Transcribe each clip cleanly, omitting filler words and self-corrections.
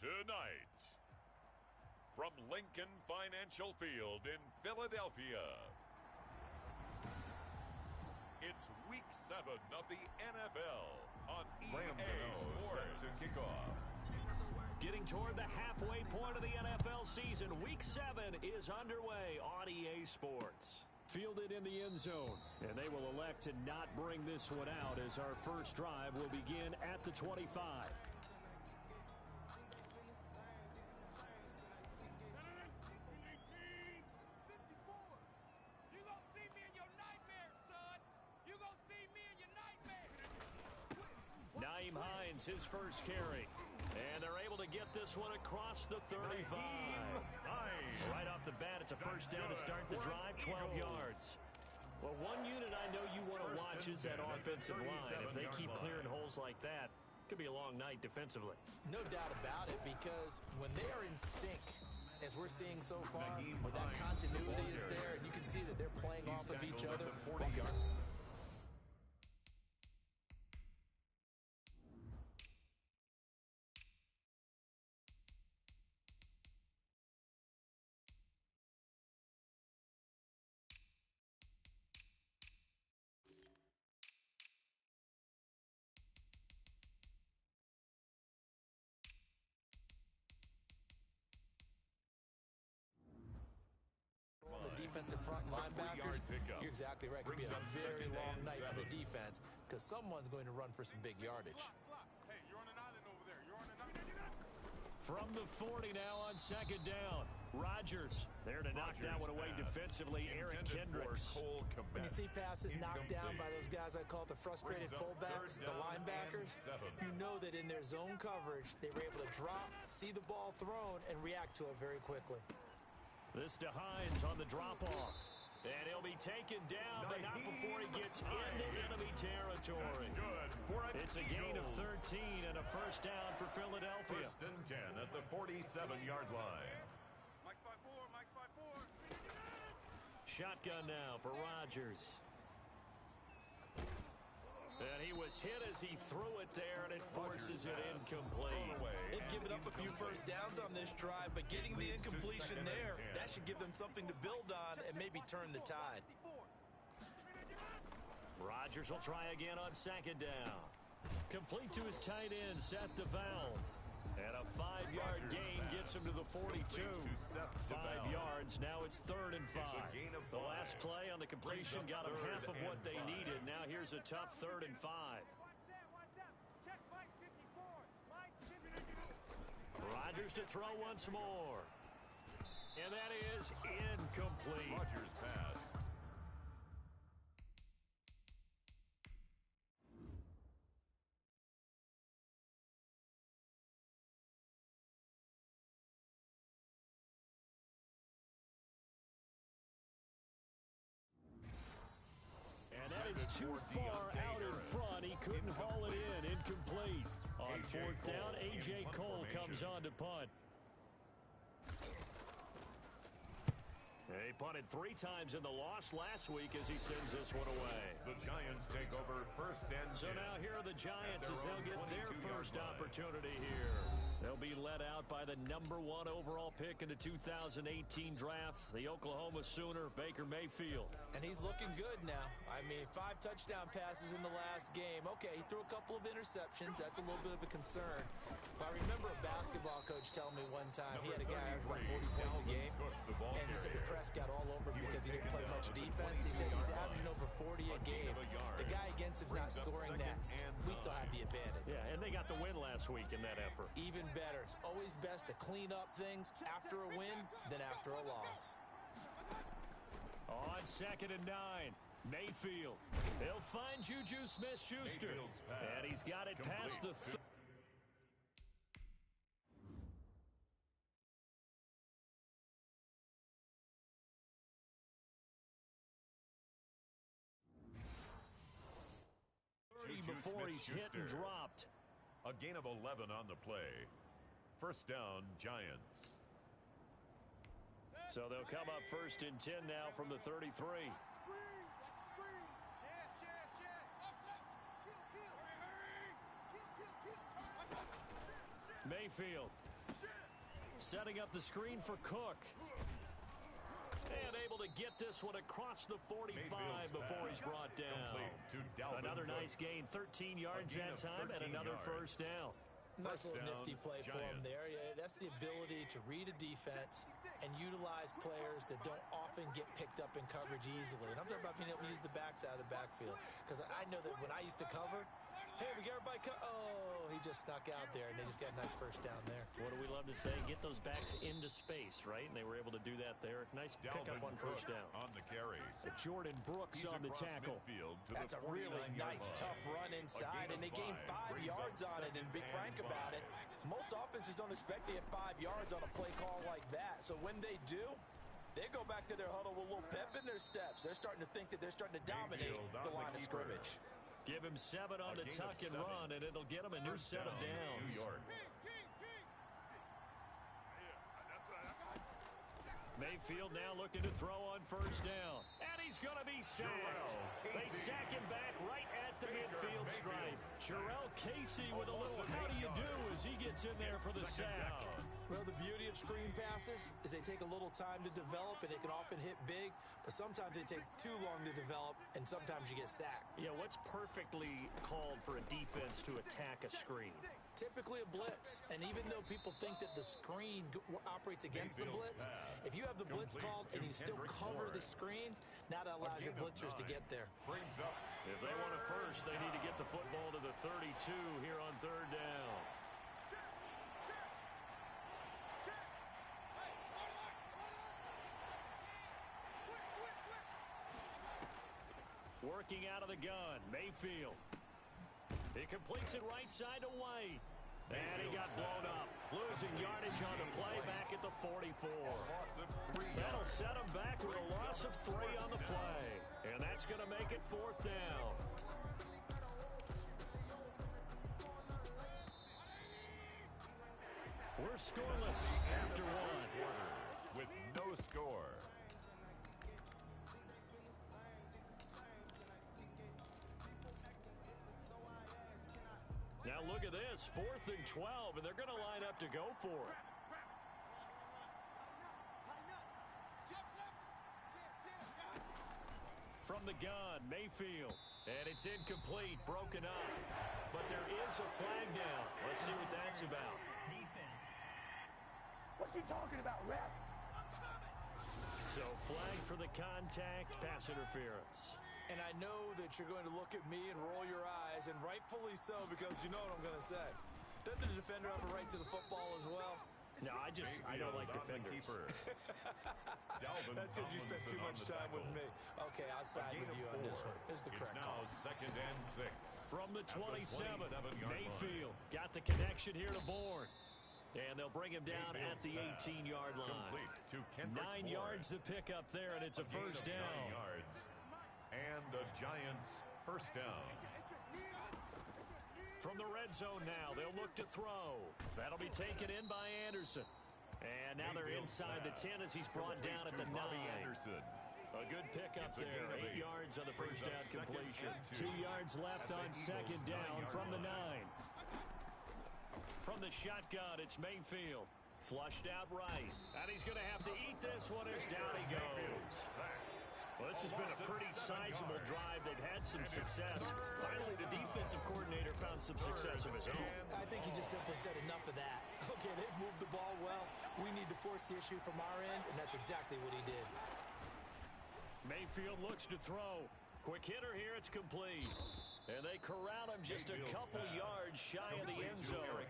Tonight, from Lincoln Financial Field in Philadelphia, it's Week 7 of the NFL on EA Sports. To kick off. Getting toward the halfway point of the NFL season, Week 7 is underway on EA Sports. Fielded in the end zone, and they will elect to not bring this one out as our first drive will begin at the 25. His first carry, and they're able to get this one across the 35. Right off the bat, it's a first down to start the drive, 12 yards. Well, one unit I know you want to watch is that offensive line. If they keep clearing holes like that, it could be a long night defensively. No doubt about it, because when they are in sync, as we're seeing so far, when that continuity is there, and you can see that they're playing off of each other. Defensive front linebackers, you're exactly right. It could be a very long night for the defense because someone's going to run for some big yardage. Hey, you're on an island over there. You're on an island. From the 40 now on second down. Rodgers there to knock that one away defensively. Eric Kendricks. When you see passes knocked down by those guys I call the frustrated fullbacks, the linebackers, you know that in their zone coverage, they were able to drop, see the ball thrown, and react to it very quickly. This to Hines on the drop-off. And he'll be taken down, but not before he gets into enemy territory. It's a gain of 13 and a first down for Philadelphia. First and 10 at the 47-yard line. Mike 5-4, Mike 5-4. Shotgun now for Rodgers. And he was hit as he threw it there, and it forces it incomplete. They've given up a few first downs on this drive, but getting the incompletion there, that should give them something to build on and maybe turn the tide. Rodgers will try again on second down. Complete to his tight end, Seth DeValve. And a 5-yard gain gets him to the 42. 5 yards. Now it's 3rd and 5. The last play on the completion got him half of what they needed. Now here's a tough 3rd and 5. Rodgers to throw once more. And that is incomplete. Rodgers pass. It's too far out in front. He couldn't haul it in. Incomplete. On 4th down, A.J. Cole comes on to punt. He punted 3 times in the loss last week as he sends this one away. The Giants take over first and 10. So now here are the Giants as they'll get their first opportunity here. They'll be led out by the #1 overall pick in the 2018 draft, the Oklahoma Sooner, Baker Mayfield. And he's looking good now. I mean, 5 touchdown passes in the last game. Okay, he threw a couple of interceptions. That's a little bit of a concern. But I remember a basketball coach telling me one time he had a guy average about 40 points a game, and he said the press got all over him because he didn't play much defense. He said he's averaging over 40 a game. The guy against him's not scoring that. We still have the advantage. Yeah, and they got the win last week in that effort. Even better. It's always best to clean up things after a win than after a loss. On 2nd and 9, Mayfield. He'll find Juju Smith-Schuster. And he's got it past the 30 before he's hit and dropped. A gain of 11 on the play. First down, Giants. So they'll come up first and 10 now from the 33. Mayfield Setting up the screen for Cook. And able to get this one across the 45 before he's brought down. Another nice gain, 13 yards that time, and another first down. Nice little nifty play for him there. Yeah, that's the ability to read a defense and utilize players that don't often get picked up in coverage easily. And I'm talking about being able to use the backs out of the backfield. Because I know that when I used to cover, hey, we got everybody oh, he just snuck out there, and they just got a nice first down there. What do we love to say? Get those backs into space, right? And they were able to do that there. Nice pickup on first down. On the carry. Jordan Brooks on the tackle. That's a really nice, tough run inside, and they gained 5 yards on it. And be frank about it, most offenses don't expect to hit 5 yards on a play call like that. So when they do, they go back to their huddle with a little pep in their steps. They're starting to think that they're starting to dominate the line of scrimmage. Give him 7 on the tuck and run, and it'll get him a new set of downs. Mayfield now looking to throw on first down. And he's going to be sacked. They sack him back right at the midfield stripe. Jarrell Casey with a little how do you do as he gets in there for the sack. Well, the beauty of screen passes is they take a little time to develop, and they can often hit big, but sometimes they take too long to develop, and sometimes you get sacked. Yeah, what's perfectly called for a defense to attack a screen? Typically a blitz, and even though people think that the screen operates against the blitz, if you have the blitz called and you still cover the screen, now that allows your blitzers to get there. If they want it first, they need to get the football to the 32 here on third down. Working out of the gun, Mayfield. He completes it right side to White. And he got blown up. Losing yardage on the play back at the 44. That'll set him back with a loss of 3 on the play. And that's going to make it fourth down. We're scoreless after 1. With no score. Now look at this, 4th and 12, and they're going to line up to go for it. From the gun, Mayfield, and it's incomplete, broken up. But there is a flag down. Let's see what that's about. Defense. What you talking about, ref? So flag for the contact, pass interference. And I know that you're going to look at me and roll your eyes, and rightfully so, because you know what I'm going to say. Doesn't the defender have a right to the football as well? No, I don't like defenders. That's because you spent too much time with me. Okay, I'll side with you on this one. It's the correct call. Second and 6. From the 27, Mayfield got the connection here to Bourne. And they'll bring him down at the 18-yard line. 9 yards to pick up there, and it's a first down. 9 yards. And the Giants first down. From the red zone now, they'll look to throw. That'll be taken in by Anderson. And now they're inside the 10 as he's brought down at the 9. A good pickup there. 8 yards on the first down completion. 2 yards left on second down from the 9. From the shotgun, it's Mayfield. Flushed out right. And he's going to have to eat this one as down he goes. Well, this has been a pretty sizable drive. They've had some success. Finally, the defensive coordinator found some success of his own. I think he just simply said enough of that. Okay, they've moved the ball well. We need to force the issue from our end, and that's exactly what he did. Mayfield looks to throw. Quick hitter here, it's complete. And they corral him just a couple yards shy of the end zone.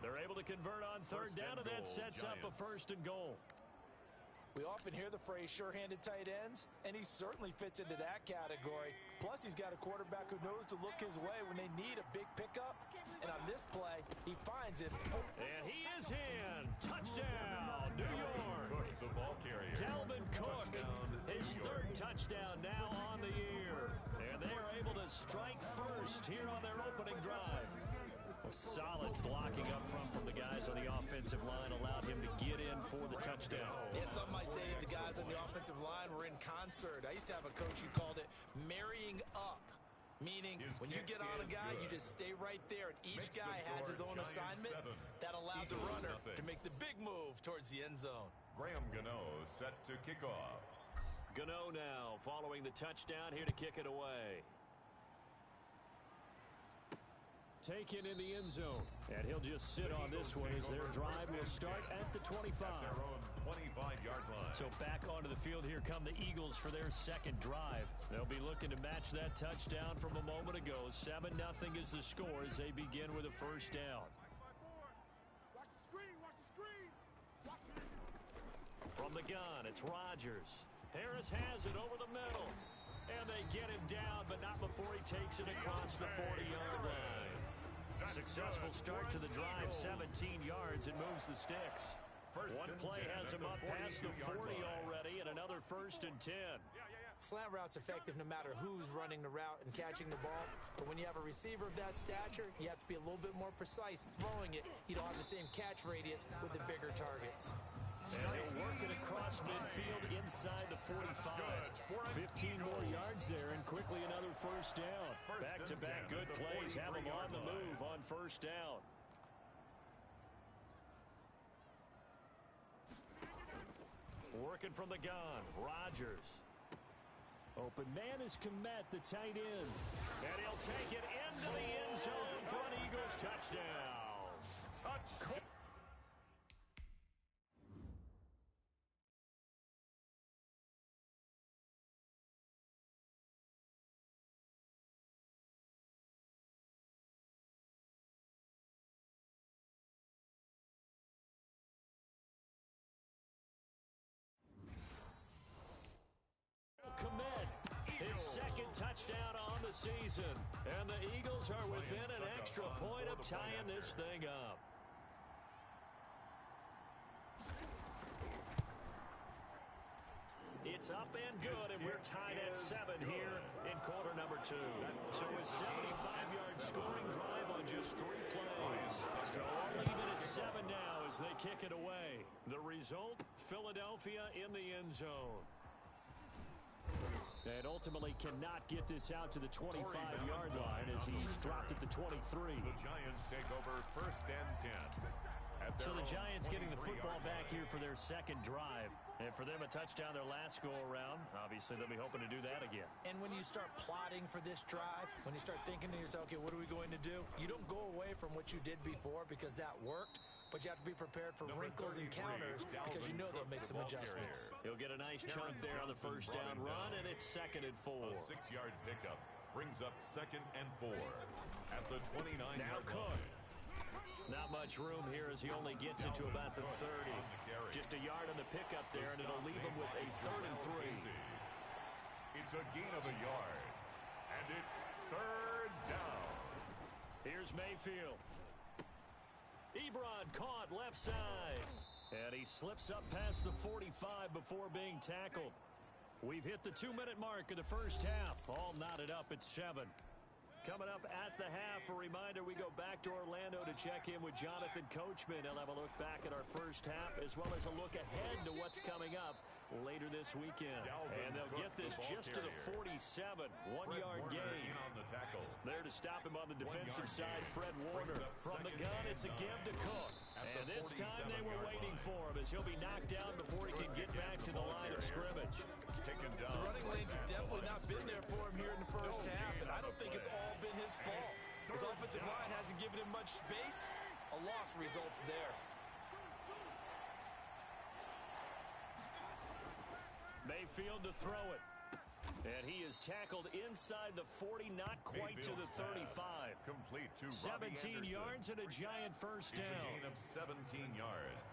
They're able to convert on third down, and that sets up a first and goal. We often hear the phrase sure-handed tight ends, and he certainly fits into that category. Plus, he's got a quarterback who knows to look his way when they need a big pickup. And on this play, he finds it. And he is in. Touchdown, New York. The ball carrier. Dalvin Cook, his third touchdown now on the year. And they are able to strike first here on their opening drive. A solid blocking up front from the guys on the offensive line allowed him to get in for the touchdown. Yeah, some might say that the guys on the offensive line were in concert. I used to have a coach who called it marrying up. Meaning, when you get on a guy, you just stay right there, and each guy has his own assignment. That allows the runner to make the big move towards the end zone. Graham Gano set to kick off. Gano now following the touchdown here to kick it away. Taken in the end zone, and he'll just sit on this one as their drive will start at the 25. At their own 25-yard line. So back onto the field, here come the Eagles for their second drive. They'll be looking to match that touchdown from a moment ago. 7-0 is the score as they begin with a first down. Watch the screen, watch the screen. Watch it. From the gun, it's Rodgers. Harris has it over the middle. And they get him down, but not before he takes it across the 40-yard line. Successful start to the drive, 17 yards, and moves the sticks. One play has him up past the 40 already, and another 1st and 10. Slant route's effective no matter who's running the route and catching the ball. But when you have a receiver of that stature, you have to be a little bit more precise throwing it. You don't have the same catch radius with the bigger targets. And he'll work it across midfield inside the 45. 15 more yards there, and quickly another first down. Back-to-back good plays have him on the move on first down. Working from the gun, Rodgers. Open man is Komet, the tight end. And he'll take it into the end zone for an Eagles touchdown. Touchdown. Komet, his second touchdown on the season. And the Eagles are within an extra point of tying this thing up. It's up and good, and we're tied at 7 here in quarter number 2. So a 75-yard scoring drive on just 3 plays. So all even at 7 now as they kick it away. The result, Philadelphia in the end zone. And ultimately cannot get this out to the 25-yard line as he's dropped at the 23. The Giants take over 1st and 10. So the Giants getting the football back here for their second drive. And for them, a touchdown their last go-around. Obviously, they'll be hoping to do that again. And when you start plotting for this drive, when you start thinking to yourself, okay, what are we going to do? You don't go away from what you did before because that worked. But you have to be prepared for wrinkles and counters because you know they'll make some adjustments. He'll get a nice chunk there on the first down run, and it's 2nd and 4. A 6-yard pickup brings up 2nd and 4 at the 29-yard line. Not much room here as he only gets it to about the 30. Just a yard on the pickup there, and it'll leave him with a 3rd and 3. It's a gain of a yard, and it's 3rd down. Here's Mayfield. Ebron caught left side. And he slips up past the 45 before being tackled. We've hit the 2-minute mark of the first half. All knotted up at 7. Coming up at the half, a reminder, we go back to Orlando to check in with Jonathan Coachman. He'll have a look back at our first half as well as a look ahead to what's coming up later this weekend. And they'll get this just to the 47. 1-yard gain. There to stop him on the defensive side, Fred Warner. From the gun, it's a give to Cook. And this time they were waiting for him as he'll be knocked down before he can get back to the line of scrimmage. The running lanes have definitely not been there for him here in the first half, and I don't think it's all been his fault. His offensive line hasn't given him much space. A loss results there. Mayfield to throw it. And he is tackled inside the 40, not quite to the 35. Complete to 17 yards and a giant first down. It's a gain of 17 yards.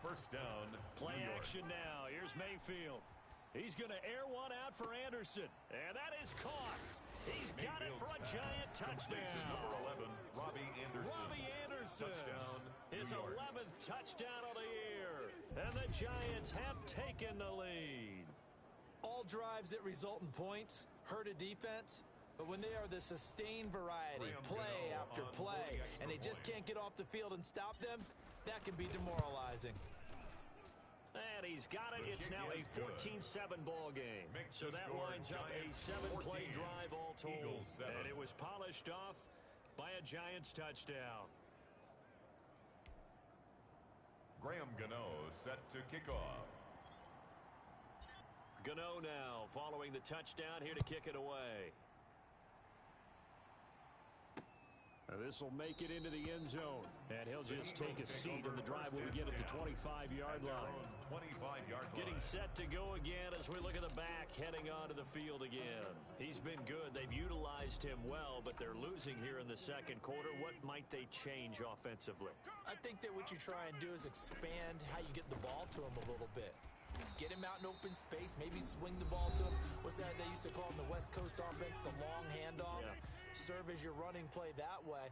First down. Play action now. Here's Mayfield. He's going to air one out for Anderson. And that is caught. He's got it for a giant touchdown. Number 11, Robbie Anderson. Robbie Anderson. Touchdown. His 11th touchdown of the year. And the Giants have taken the lead. All drives that result in points hurt a defense, but when they are the sustained variety, play after play, and they just can't get off the field and stop them, that can be demoralizing. And he's got it. It's now a 14-7 ball game. So that winds up a 7-play drive altogether. told. Eagles 7. And it was polished off by a Giants touchdown. Graham Gano set to kick off. Gano now following the touchdown here to kick it away. This will make it into the end zone. And he'll just take a seat, and the drive will begin at the 25-yard line. 25-yard line. Getting set to go again as we look at the back, heading onto the field again. He's been good. They've utilized him well, but they're losing here in the second quarter. What might they change offensively? I think that what you try and do is expand how you get the ball to him a little bit. Get him out in open space, maybe swing the ball to him. What's that they used to call in the West Coast offense, the long handoff? Yeah. Serve as your running play that way,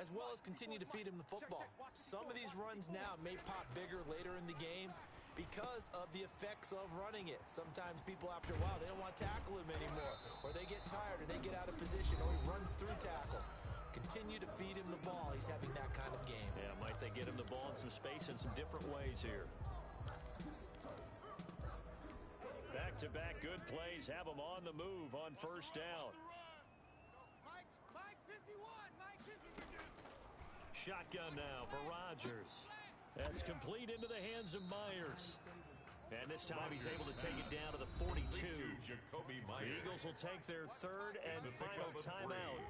as well as continue to feed him the football. Some of these runs now may pop bigger later in the game because of the effects of running it. Sometimes people, after a while, they don't want to tackle him anymore, or they get tired, or they get out of position, or he runs through tackles. Continue to feed him the ball. He's having that kind of game. Yeah, might they get him the ball in some space in some different ways here. Back-to-back good plays have him on the move on first down. Shotgun now for Rodgers. That's complete into the hands of Myers. And this time he's able to take it down to the 42. The Eagles will take their third and final timeout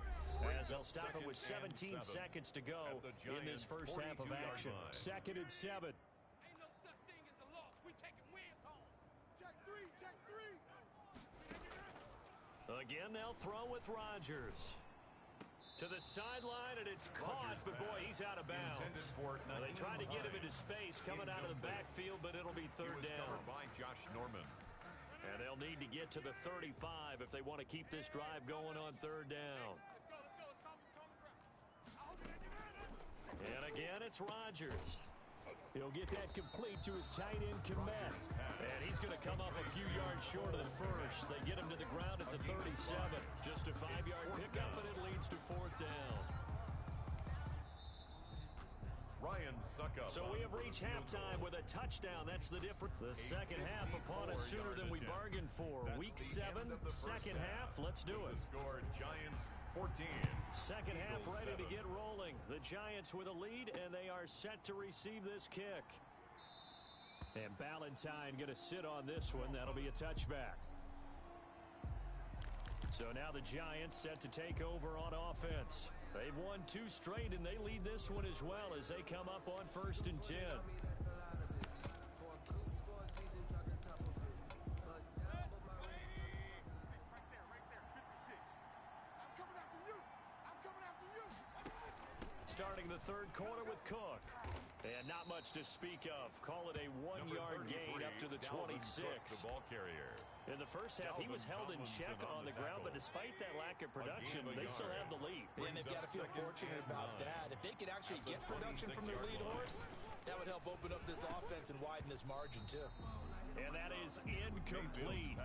as they'll stop it with 17 seconds to go in this first half of action. 2nd and 7. Ain't no such thing as a loss. We taking wins home. Check three, check three. Again, they'll throw with Rodgers. To the sideline, and it's caught, but boy, he's out of bounds. Well, they tried to get him into space coming out of the backfield, but it'll be third down. By Josh Norman. And they'll need to get to the 35 if they want to keep this drive going on third down. And again, it's Rodgers. He'll get that complete to his tight end, Komet. And he's going to come up a few yards short of the first. They get him to the ground at the 37. Just a 5-yard pickup, and it leads to fourth down. Ryan Suckup. So we have reached halftime with a touchdown. That's the difference. The second half upon us sooner than we bargained for. Week 7, second half. Let's do it. Score Giants 14. Second half ready to get rolling. The Giants with a lead, and they are set to receive this kick. And Ballantyne going to sit on this one. That'll be a touchback. So now the Giants set to take over on offense. They've won 2 straight, and they lead this one as well as they come up on 1st and 10. Starting the third quarter with Cook. And not much to speak of. Call it a 1-yard gain up to the 26. The ball carrier. In the first half, he was held in check on the ground, but despite that lack of production, they still have the lead. And they've got to feel fortunate about that. If they could actually get production from their lead horse, that would help open up this offense and widen this margin, too. And that is incomplete.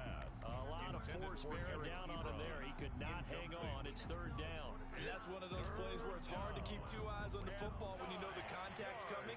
A lot of force bearing down on him there. He could not hang on. It's third down. And that's one of those plays where it's hard to keep 2 eyes on the football when you know the contact's coming,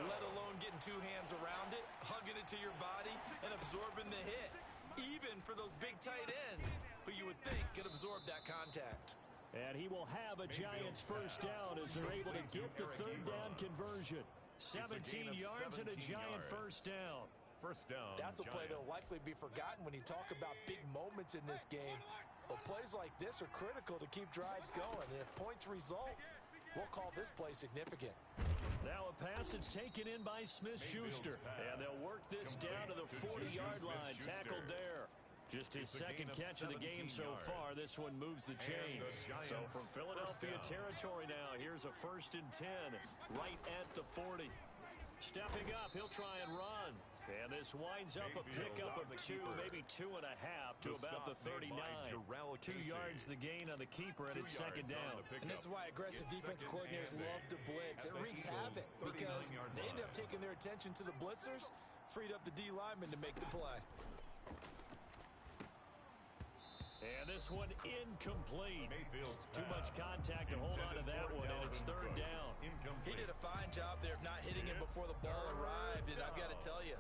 let alone getting 2 hands around it, hugging it to your body, and absorbing the hit. Even for those big tight ends who you would think could absorb that contact. And he will have a Giants first down as they're able to get the third down conversion. 17 yards and a Giant first down. First down. That's a play that will likely be forgotten when you talk about big moments in this game. But plays like this are critical to keep drives going. And if points result, we'll call this play significant. Now a pass that's taken in by Smith-Schuster. And they'll work this down to the 40-yard line. Tackled there. Just his second catch of the game so far. This one moves the chains. So from Philadelphia territory now, here's a 1st and 10 right at the 40. Stepping up, he'll try and run. And this winds up a pickup of 2, maybe 2.5 to about the 39. 2 yards the gain on the keeper, and it's second down. And this is why aggressive defense coordinators love to blitz. It wreaks havoc because they end up taking their attention to the blitzers, freed up the D lineman to make the play. And this one incomplete. Too much contact to hold on to that one, and it's third down. He did a fine job there of not hitting him before the ball arrived, and I've got to tell you,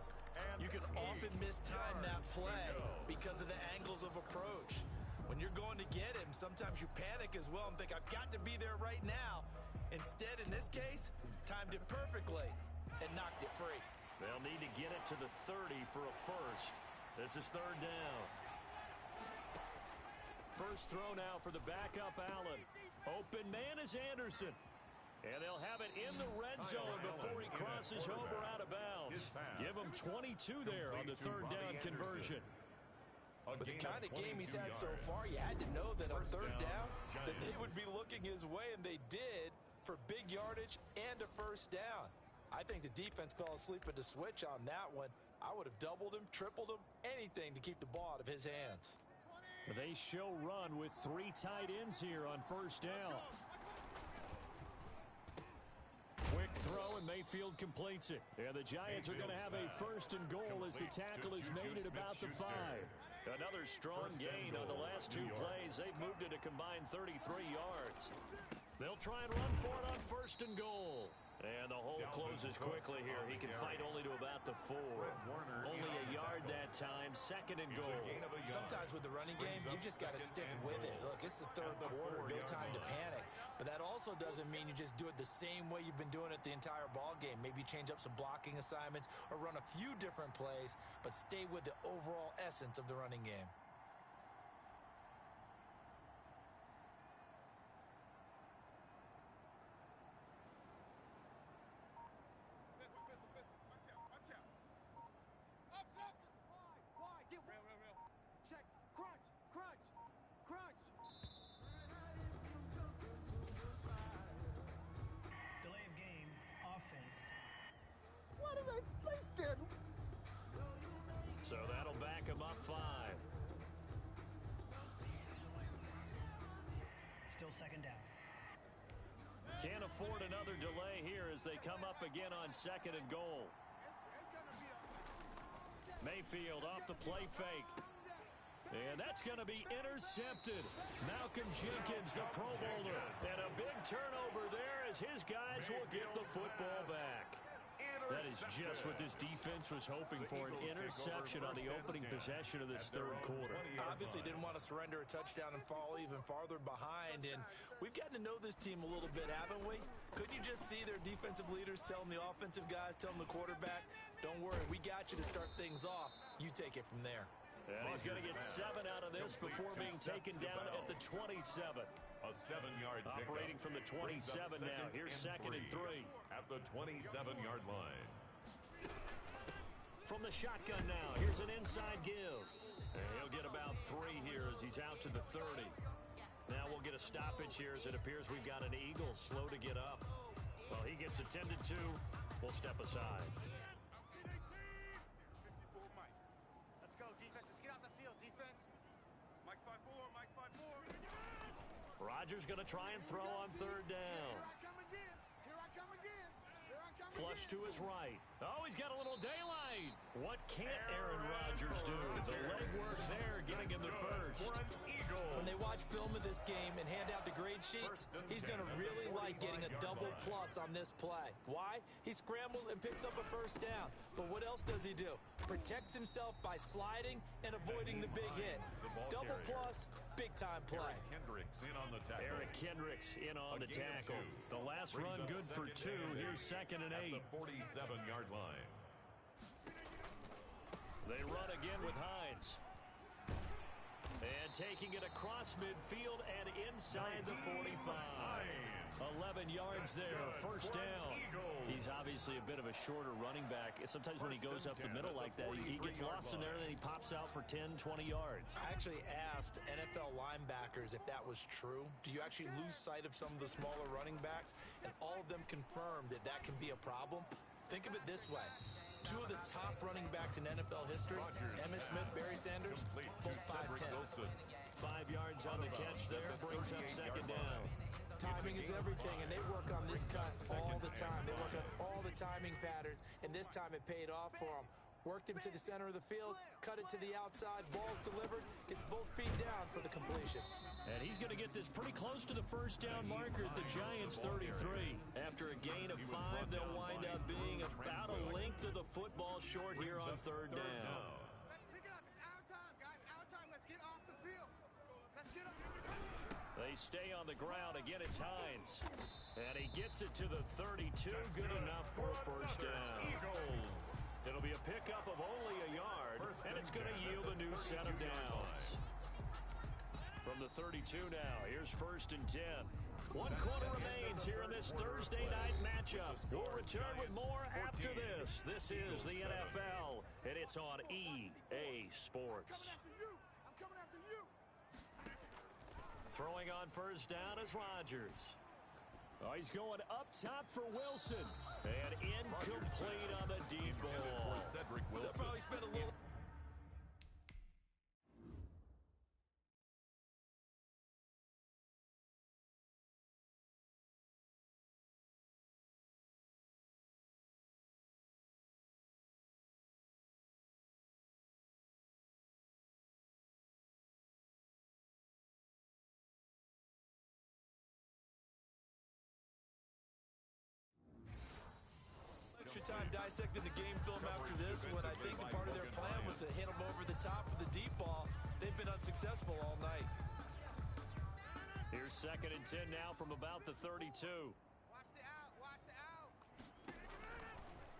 you can often mistime that play because of the angles of approach. When you're going to get him, and sometimes you panic as well and think, I've got to be there right now. Instead, in this case, timed it perfectly and knocked it free. They'll need to get it to the 30 for a first. This is third down. First throw now for the backup Allen. Open man is Anderson. And they'll have it in the red zone before he crosses over out of bounds. Give him 22 there on the third down conversion. With the kind of game he's had so far, you had to know that on third down that they would be looking his way, and they did for big yardage and a first down. I think the defense fell asleep at the switch on that one. I would have doubled him, tripled him, anything to keep the ball out of his hands. They show run with 3 tight ends here on first down. Quick throw, and Mayfield completes it. And the Giants are going to have a first and goal as the tackle is made at about the 5. Another strong gain on the last 2 plays. They've moved it a combined 33 yards. They'll try and run for it on first and goal. And the hole closes quickly here. He can fight only to about the 4. Only a yard that time. Second and goal. Sometimes with the running game, you've just got to stick with it. Look, it's the third quarter. No time to panic. But that also doesn't mean you just do it the same way you've been doing it the entire ball game. Maybe change up some blocking assignments or run a few different plays, but stay with the overall essence of the running game. So that'll back him up 5. Still second down. Can't afford another delay here as they come up again on second and goal. Mayfield off the play fake. And that's going to be intercepted. Malcolm Jenkins, the Pro Bowler. And a big turnover there as his guys will get the football back. That is just what this defense was hoping for, an interception on the opening possession of this third quarter. Obviously didn't want to surrender a touchdown and fall even farther behind, and we've gotten to know this team a little bit, haven't we? Couldn't you just see their defensive leaders telling the offensive guys, telling the quarterback, don't worry, we got you to start things off. You take it from there. And he's going to get 7 out of this before being taken down at the 27. A 7-yard pickup. Operating from the 27 now. Here's second and 3. At the 27-yard line. From the shotgun now. Here's an inside give. And he'll get about 3 here as he's out to the 30. Now we'll get a stoppage here as it appears we've got an Eagle slow to get up. Well, he gets attended to. We'll step aside. Let's go, defense. Let's get out the field, defense. Mike 5-4, Mike 5-4. Rodgers going to try and throw on third down. Here I come again. Flush to his right. Oh, he's got a little daylight. What can't Aaron Rodgers do? The legwork there getting him the first. When they watch film of this game and hand out the grade sheets, he's going to really like getting a double plus on this play. Why? He scrambles and picks up a first down. But what else does he do? Protects himself by sliding and avoiding the big hit. Double plus, big-time play. Eric Kendricks in on the tackle. The last run good for 2. Here's second and 8. At the 47-yard line. They run again with Hines. And taking it across midfield and inside the 45. 11 yards there, first down. He's obviously a bit of a shorter running back. Sometimes when he goes up the middle like that, he gets lost in there and then he pops out for 10, 20 yards. I actually asked NFL linebackers if that was true. Do you actually lose sight of some of the smaller running backs? And all of them confirmed that that can be a problem. Think of it this way. 2 of the top running backs in NFL history, Emmitt Smith, Barry Sanders, both 5'10". 5 yards on the catch there, brings up second down. Timing is everything, and they work on this cut all the time. They work on all the timing patterns, and this time it paid off for them. Worked him to the center of the field, cut it to the outside, ball's delivered. It's both feet down for the completion. And he's going to get this pretty close to the first down marker at the Giants' 33. After a gain of 5, they'll wind up being about a length of the football short here on third down. Let's pick it up. It's our time, guys. Our time. Let's get off the field. Let's get up. They stay on the ground. Again, it's Hines. And he gets it to the 32. Good enough for a first down. It'll be a pickup of only a yard, and it's going to yield a new set of downs. From the 32 now, here's 1st and 10. 1 quarter remains here in this Thursday night matchup. We'll return with more after this. This is the NFL, and it's on EA Sports. Throwing on first down is Rodgers. Oh, he's going up top for Wilson. And incomplete on the deep ball. They'll probably spend a little... time dissecting the game film after this one. I think that part of their plan was to hit them over the top of the deep ball. They've been unsuccessful all night. Here's 2nd and 10 now from about the 32. Watch the out. Watch the out.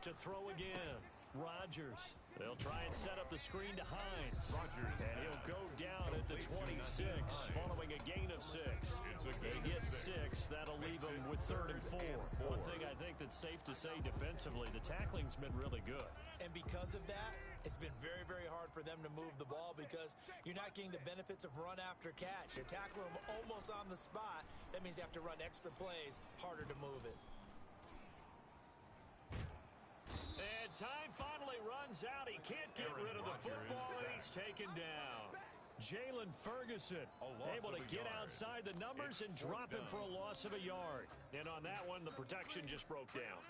To throw again. Rodgers. They'll try and set up the screen to Hines. And he'll go down at the 26 following a gain of 6. They get 6. That'll leave them with 3rd and 4. One thing I think that's safe to say defensively, the tackling's been really good. And because of that, it's been very, very hard for them to move the ball because you're not getting the benefits of run after catch. You're tackling them almost on the spot. That means you have to run extra plays, harder to move it. And time finally runs out. He can't get rid of the football, and he's taken down. Jalen Ferguson able to get outside the numbers and drop him for a loss of a yard. And on that one, the protection just broke down.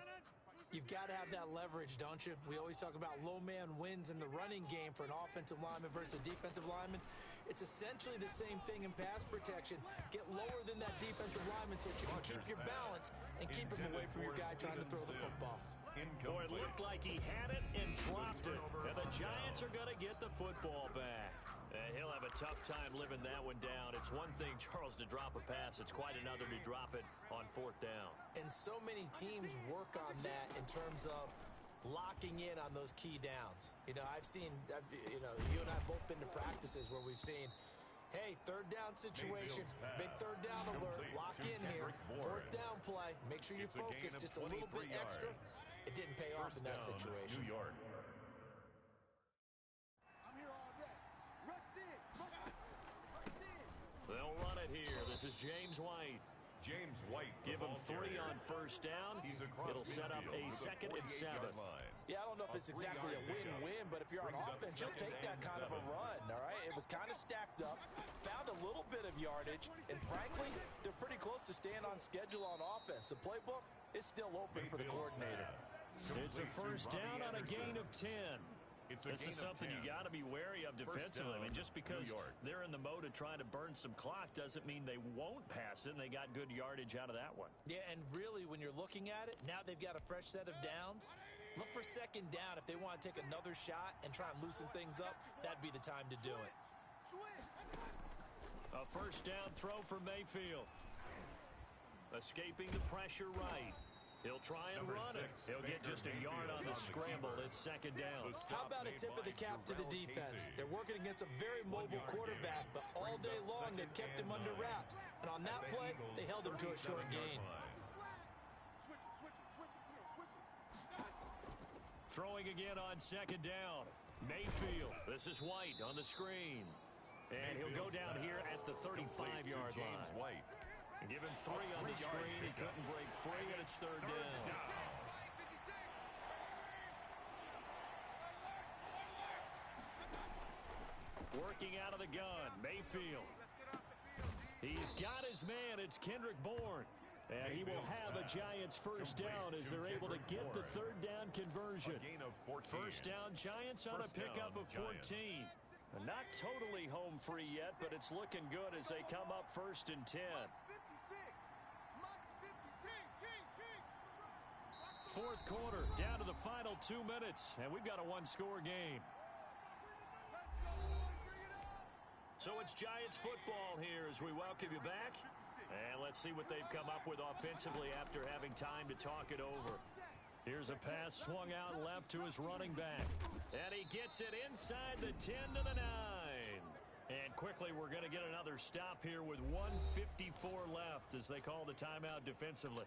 You've got to have that leverage, don't you? We always talk about low man wins in the running game for an offensive lineman versus a defensive lineman. It's essentially the same thing in pass protection. Get lower than that defensive lineman so that you can keep your balance and keep him away from your guy trying to throw the football. Boy, it looked like he had it and dropped it. And the Giants are going to get the football back. He'll have a tough time living that one down. It's one thing, Charles, to drop a pass. It's quite another to drop it on 4th down. And so many teams work on that in terms of locking in on those key downs. You know, you and I have both been to practices where we've seen, hey, 3rd down situation, big 3rd down alert, lock in here, 4th down play, make sure you focus just a little bit extra. It didn't pay off in that situation. New York. I'm here all day. Rush in. They'll run it here. This is James White. James White. Give him 3 on 1st down. It'll set up a 2nd and 7. Yeah, I don't know if it's exactly a win-win, but if you're on offense, you'll take that kind of a run, all right? It was kind of stacked up, found a little bit of yardage, and frankly, they're pretty close to staying on schedule on offense. The playbook is still open for the coordinator. It's a 1st down on a gain of 10. This is something you got to be wary of defensively. I mean, just because they're in the mode of trying to burn some clock doesn't mean they won't pass it, and they got good yardage out of that one. Yeah, and really, when you're looking at it, now they've got a fresh set of downs. Look for 2nd down. If they want to take another shot and try and loosen things up, that'd be the time to do it. A 1st down throw for Mayfield. Escaping the pressure right. He'll try and run it. He'll get just a yard on the scramble. It's 2nd down. How about a tip of the cap to the defense? They're working against a very mobile quarterback, but all day long they've kept him under wraps. And on that play, they held him to a short gain. Throwing again on 2nd down. Mayfield. This is White on the screen. And he'll go down here at the 35-yard line. Give him 3 on the screen. He couldn't break free, and it's 3rd down. Working out of the gun, Mayfield. He's got his man. It's Kendrick Bourne. And he will have a Giants 1st down as they're able to get the 3rd down conversion. 1st down, Giants on a pickup of 14. Not totally home free yet, but it's looking good as they come up 1st and 10. 4th quarter, down to the final 2 minutes, and we've got a 1-score game. So it's Giants football here as we welcome you back. And let's see what they've come up with offensively after having time to talk it over. Here's a pass swung out left to his running back. And he gets it inside the 10 to the 9. And quickly we're going to get another stop here with 1:54 left as they call the timeout defensively.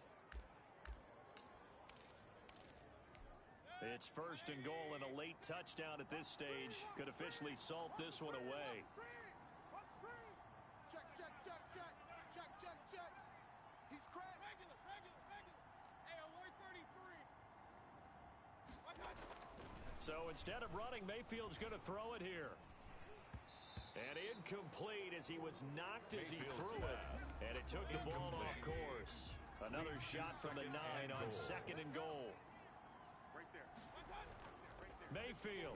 It's 1st and goal, and a late touchdown at this stage could officially salt this one away. Check, check, check, check. Check, check, check. He's cracked. Regular. Hey, alert 33. So instead of running, Mayfield's going to throw it here. And incomplete as he was knocked as he threw it. And it took the ball off course. Another shot from the 9 on 2nd and goal. Mayfield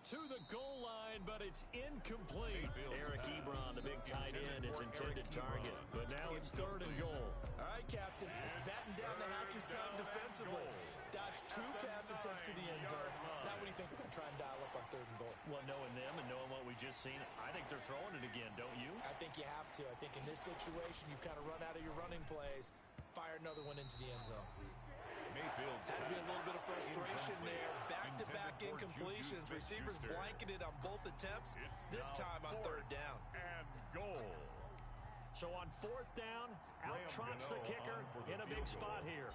to the goal line, but it's incomplete. Eric Ebron, the big tight end, is intended target. But now it's 3rd and goal. All right, Captain. It's batten down the hatches time defensively. Dodge 2 pass attempts to the end zone. Now what do you think they're going to try and dial up on 3rd and goal? Well, knowing them and knowing what we just seen, I think they're throwing it again, don't you? I think you have to. I think in this situation, you've kind of run out of your running plays. Fire another one into the end zone. Had to be a little bit of frustration there. Back-to-back incompletions. Receivers blanketed on both attempts. This time on 3rd down. And goal. So on 4th down, out trots the kicker in a big spot here.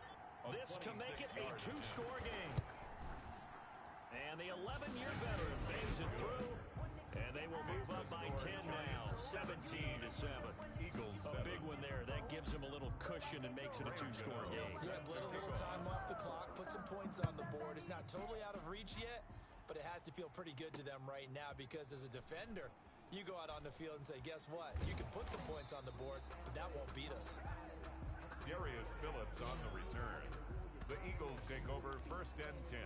This to make it a 2-score game. And the 11-year veteran bangs it through. And they will move up by 10 now, 17-7. Eagles a big one there. That gives them a little cushion and makes it a 2-score game. Yeah, bled a little time off the clock, put some points on the board. It's not totally out of reach yet, but it has to feel pretty good to them right now because as a defender, you go out on the field and say, guess what? You can put some points on the board, but that won't beat us. Darius Phillips on the return. The Eagles take over 1st and 10.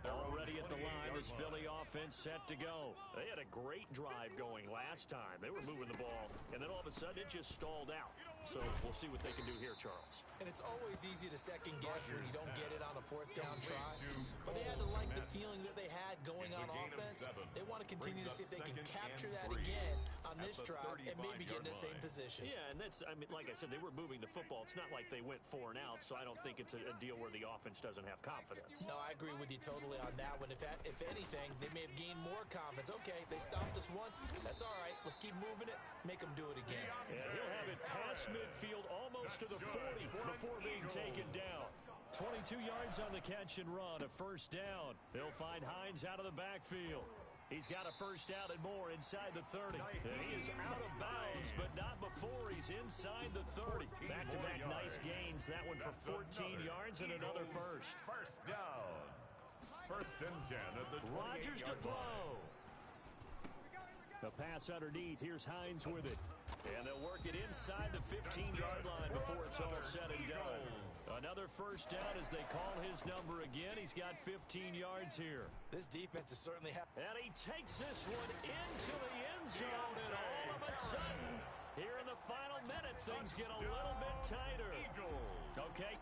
Already at the line, this Philly offense set to go. They had a great drive going last time. They were moving the ball, and then all of a sudden it just stalled out. So we'll see what they can do here, Charles. And it's always easy to second guess when you don't get it on a 4th down try. But they had to like the feeling that they had going on offense. They want to continue to see if they can capture that again on this drive and maybe get in the same position. Yeah, and that's, I mean, like I said, they were moving the football. It's not like they went 4 and out, so I don't think it's a deal where the offense doesn't have confidence. No, I agree with you totally on that one. If anything, they may have gained more confidence. Okay, they stopped us once. That's all right. Let's keep moving it. Make them do it again. And he'll have it past midfield almost to the 40 before being taken down. 22 yards on the catch and run, a 1st down. They'll find Hines out of the backfield. He's got a 1st down and more inside the 30. And he is out of bounds, but not before he's inside the 30. Back-to-back nice gains. That one for 14 yards and another 1st. 1st down. 1st and 10 at the 28-yard Rodgers to throw. The pass underneath. Here's Hines with it. And they'll work it inside the 15-yard line before it's all said and done. Another 1st down as they call his number again. He's got 15 yards here. This defense is certainly and he takes this one into the end zone, and all of a sudden, here in the final minute, things get a little bit tighter. Okay.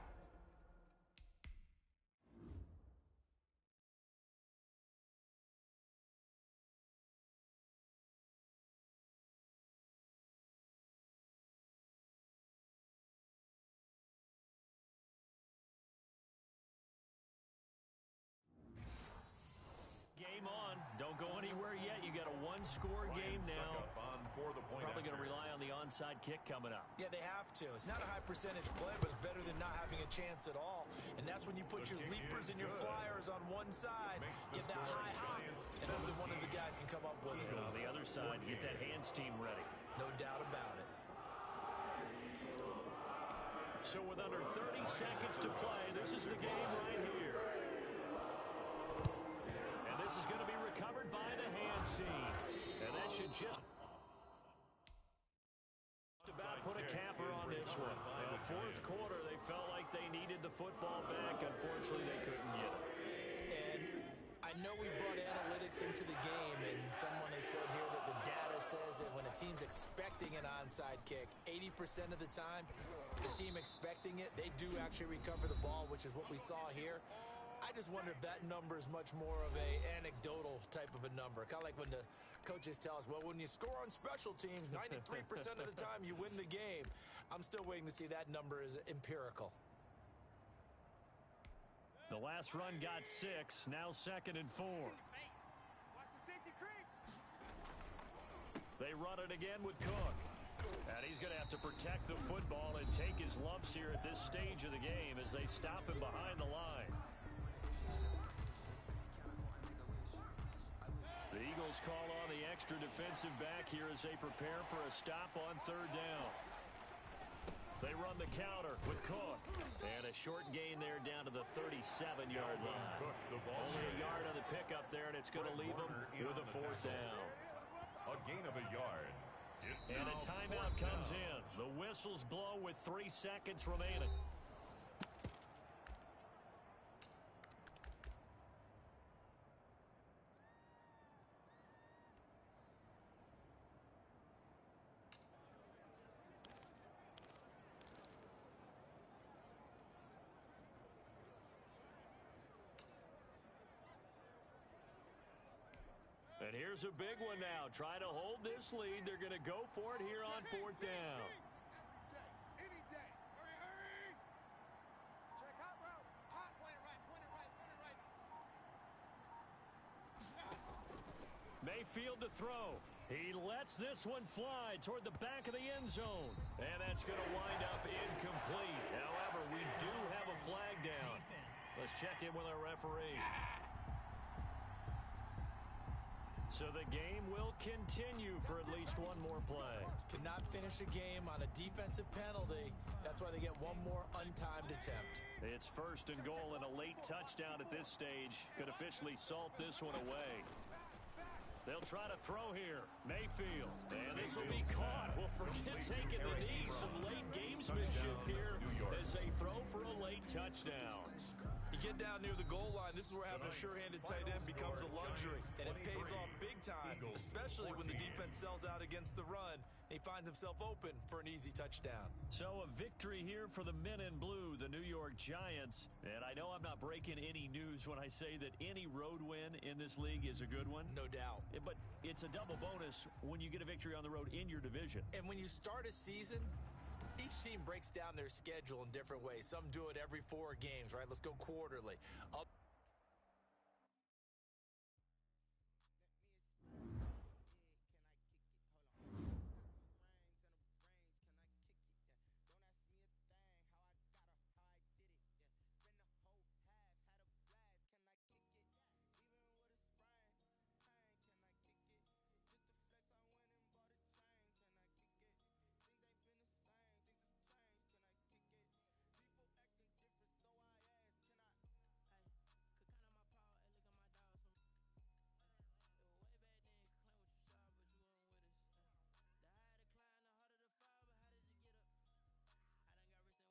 Game on. Don't go anywhere yet. You got a 1-score game now. Probably going to rely on the onside kick coming up. Yeah, they have to. It's not a high percentage play, but it's better than not having a chance at all. And that's when you put your leapers and your flyers on one side, get that high hop, and hopefully one of the guys can come up with it. And on the other side, get that hands team ready. No doubt about it. So with under 30 seconds to play, this is the game right here. And this is going to be recovered by the hands team. And that should just about put a capper on this one. In the 4th quarter, they felt like they needed the football back. Unfortunately, they couldn't get it. And I know we brought analytics into the game, and someone has said here that the data says that when a team's expecting an onside kick, 80% of the time, the team expecting it, they do actually recover the ball, which is what we saw here. I just wonder if that number is much more of a anecdotal type of a number. Kind of like when the coaches tell us, well, when you score on special teams, 93% of the time you win the game. I'm still waiting to see that number is empirical. The last run got 6, now 2nd and 4. Watch the safety creep. They run it again with Cook. And he's going to have to protect the football and take his lumps here at this stage of the game as they stop him behind the line. The Eagles call on the extra defensive back here as they prepare for a stop on 3rd down. They run the counter with Cook. And a short gain there down to the 37-yard line. Only a yard on the pickup there, and it's going to leave them with a 4th down. A gain of a yard. And a timeout comes in. The whistles blow with 3 seconds remaining. And here's a big one now. Try to hold this lead. They're going to go for it here on 4th down. Any day. Hurry, hurry. Check hot route. Hot. Point it right, point it right, point it right. Mayfield to throw. He lets this one fly toward the back of the end zone. And that's going to wind up incomplete. However, we do have a flag down. Let's check in with our referee. So the game will continue for at least one more play. Cannot finish a game on a defensive penalty. That's why they get one more untimed attempt. It's 1st and goal and a late touchdown at this stage. Could officially salt this one away. They'll try to throw here. Mayfield. And this will be caught. Well, forget taking the knee. Some late gamesmanship here as they throw for a late touchdown. You get down near the goal line, this is where having a sure-handed tight end becomes a luxury, and it pays off big time, especially when the defense sells out against the run, and he finds himself open for an easy touchdown. So a victory here for the men in blue, the New York Giants, and I know I'm not breaking any news when I say that any road win in this league is a good one. No doubt. But it's a double bonus when you get a victory on the road in your division. And when you start a season, each team breaks down their schedule in different ways. Some do it every 4 games, right? Let's go quarterly.